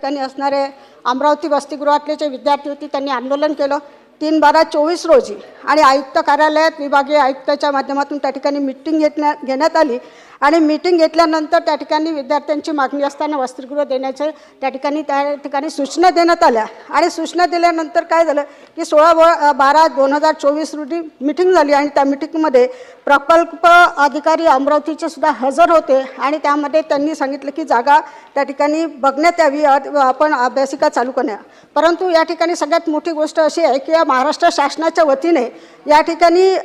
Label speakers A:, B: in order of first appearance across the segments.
A: ठिकाणी असणारे अमरावती वसतिगृहातले जे विद्यार्थी होते त्यांनी आंदोलन केलं 3/12/24 रोजी आणि आयुक्त कार्यालयात विभागीय आयुक्ताच्या माध्यमातून त्या ठिकाणी मीटिंग घेण्यात आली आणि मीटिंग घेतल्यानंतर त्या ठिकाणी विद्यार्थ्यांची मागणी असताना वसतिगृह देण्याचे त्या ठिकाणी सूचना देण्यात आल्या आणि सूचना दिल्यानंतर काय झालं की 16/12/2024 रोजी मीटिंग झाली आणि त्या मीटिंगमध्ये प्रकल्प अधिकारी अमरावतीचे सुद्धा हजर होते आणि त्यामध्ये त्यांनी सांगितलं की जागा त्या ठिकाणी बघण्यात यावी, आपण अभ्यासिका चालू करण्या. परंतु या ठिकाणी सगळ्यात मोठी गोष्ट अशी आहे की महाराष्ट्र शासनाच्या वतीने या ठिकाणी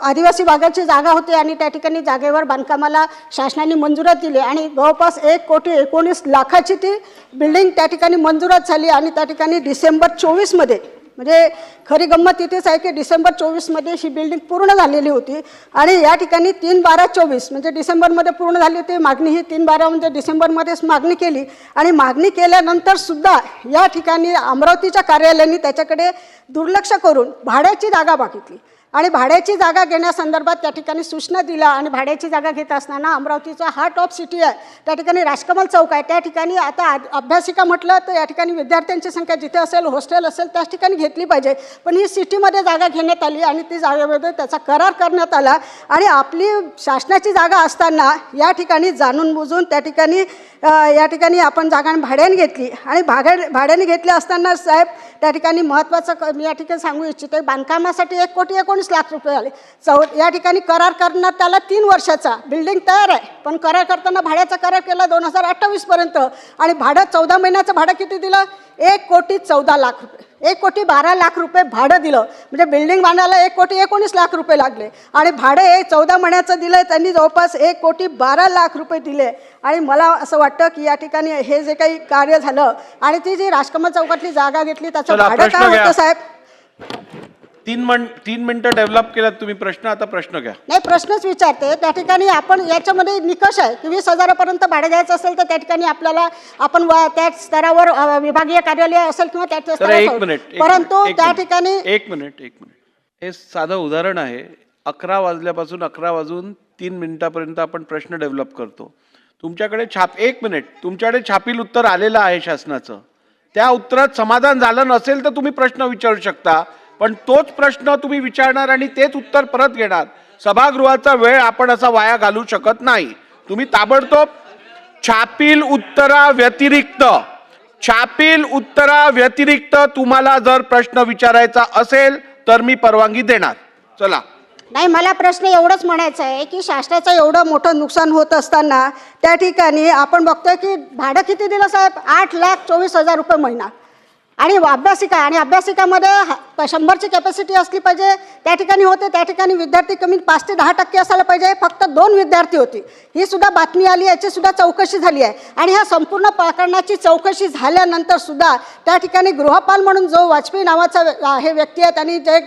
A: आदिवासी भागाची जागा होती आणि त्या ठिकाणी जागेवर बांधकामाला शासनाने मंजुरात दिली आणि जवळपास 1,19,00,000ची ती बिल्डिंग त्या ठिकाणी मंजुरात झाली आणि त्या ठिकाणी डिसेंबर 24मध्ये म्हणजे खरी गंमत इथेच आहे की डिसेंबर 24मध्ये ही बिल्डिंग पूर्ण झालेली होती आणि या ठिकाणी 3/12/24 म्हणजे डिसेंबरमध्ये पूर्ण झाली होती. मागणी ही 3/12 म्हणजे डिसेंबरमध्येच मागणी केली आणि मागणी केल्यानंतर सुद्धा या ठिकाणी अमरावतीच्या कार्यालयाने त्याच्याकडे दुर्लक्ष करून भाड्याची जागा मागितली आणि भाड्याची जागा घेण्यासंदर्भात त्या ठिकाणी सूचना दिल्या आणि भाड्याची जागा घेत असताना अमरावतीचा हार्ट ऑफ सिटी आहे, त्या ठिकाणी राजकमल चौक आहे, त्या ठिकाणी आता अभ्यासिका म्हटलं तर या ठिकाणी विद्यार्थ्यांची संख्या जिथे असेल, हॉस्टेल असेल त्याच ठिकाणी घेतली पाहिजे. पण ही सिटीमध्ये जागा घेण्यात आली आणि ती जागेमध्ये त्याचा करार करण्यात आला आणि आपली शासनाची जागा असताना या ठिकाणी जाणून बुजून त्या ठिकाणी आपण जागा भाड्याने घेतली आणि भाड्याने घेतली असताना साहेब त्या ठिकाणी महत्त्वाचं मी या ठिकाणी सांगू इच्छिते, बांधकामासाठी 1,19,00,000 रुपये आले. या ठिकाणी करार करण्यात त्याला 3 वर्षाचा, बिल्डिंग तयार आहे पण करार करताना भाड्याचा करार केला 2028पर्यंत आणि भाडं 14 महिन्याचं भाडं किती दिलं, 1,14,00,000 रुपये, 1,12,00,000 रुपये भाडं दिलं. म्हणजे बिल्डिंग बांधायला 1,19,00,000 रुपये लागले आणि भाडं हे 14 महिन्याचं दिलं, त्यांनी जवळपास 1,12,00,000 रुपये दिले. आणि मला असं वाटतं की या ठिकाणी हे जे काही कार्य झालं आणि ती जी राजकमल चौकातली जागा घेतली त्याचं भाडं काय होतं साहेब.
B: 3 मिनिटं डेव्हलप केलात तुम्ही प्रश्न, आता प्रश्न घ्या.
A: नाही प्रश्नच विचारते. त्या ठिकाणी आपण याच्यामध्ये निकष आहे की 20,000पर्यंत भाडं द्यायचं असेल तर त्या ठिकाणी आपल्याला आपण त्या स्तरावर विभागीय कार्यालय असेल किंवा त्या स्तरावर, परंतु त्या ठिकाणी
B: एक मिनिट हे साधं उदाहरण आहे. 11 वाजल्यापासून 11 वाजून 3 मिनिटापर्यंत आपण प्रश्न डेव्हलप करतो. तुमच्याकडे 1 मिनिट तुमच्याकडे छापील उत्तर आलेलं आहे शासनाचं, त्या उत्तरात समाधान झालं नसेल तर तुम्ही प्रश्न विचारू शकता, पण तोच प्रश्न तुम्ही विचारणार आणि तेच उत्तर परत घेणार. सभागृहाचा वेळ आपण असा वाया घालू शकत नाही. तुम्ही ताबडतोब छापील उत्तराव्यतिरिक्त तुम्हाला जर प्रश्न विचारायचा असेल तर मी परवानगी देणार. चला.
A: नाही, मला प्रश्न एवढंच म्हणायचं आहे की शासनाचं एवढं मोठं नुकसान होत असताना त्या ठिकाणी आपण बघतोय की भाडं किती दिलं साहेब, 8,24,000 रुपये महिना आणि अभ्यासिकामध्ये 100ची कॅपॅसिटी असली पाहिजे. त्या ठिकाणी होते त्या ठिकाणी विद्यार्थी कमी 5 ते 10% असायला पाहिजे, फक्त 2 विद्यार्थी होती. ही सुद्धा बातमी आली, याची सुद्धा चौकशी झाली आहे आणि ह्या संपूर्ण प्रकरणाची चौकशी झाल्यानंतर सुद्धा त्या ठिकाणी गृहपाल म्हणून जो वाजपेयी नावाचा हे व्यक्ती आहे त्यांनी जे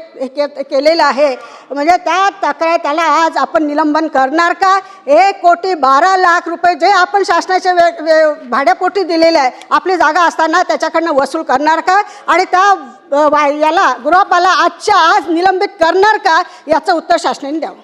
A: केलेलं आहे म्हणजे त्या तक्रार त्याला आज आपण निलंबन करणार का. 1,12,00,000 रुपये जे आपण शासनाच्या भाड्यापोटी दिलेले आहे आपली जागा असताना त्याच्याकडनं वसूल करणार का आणि त्या याला गृहपाला आजच्या आज निलंबित करणार का, याचं उत्तर शासनाने द्यावं.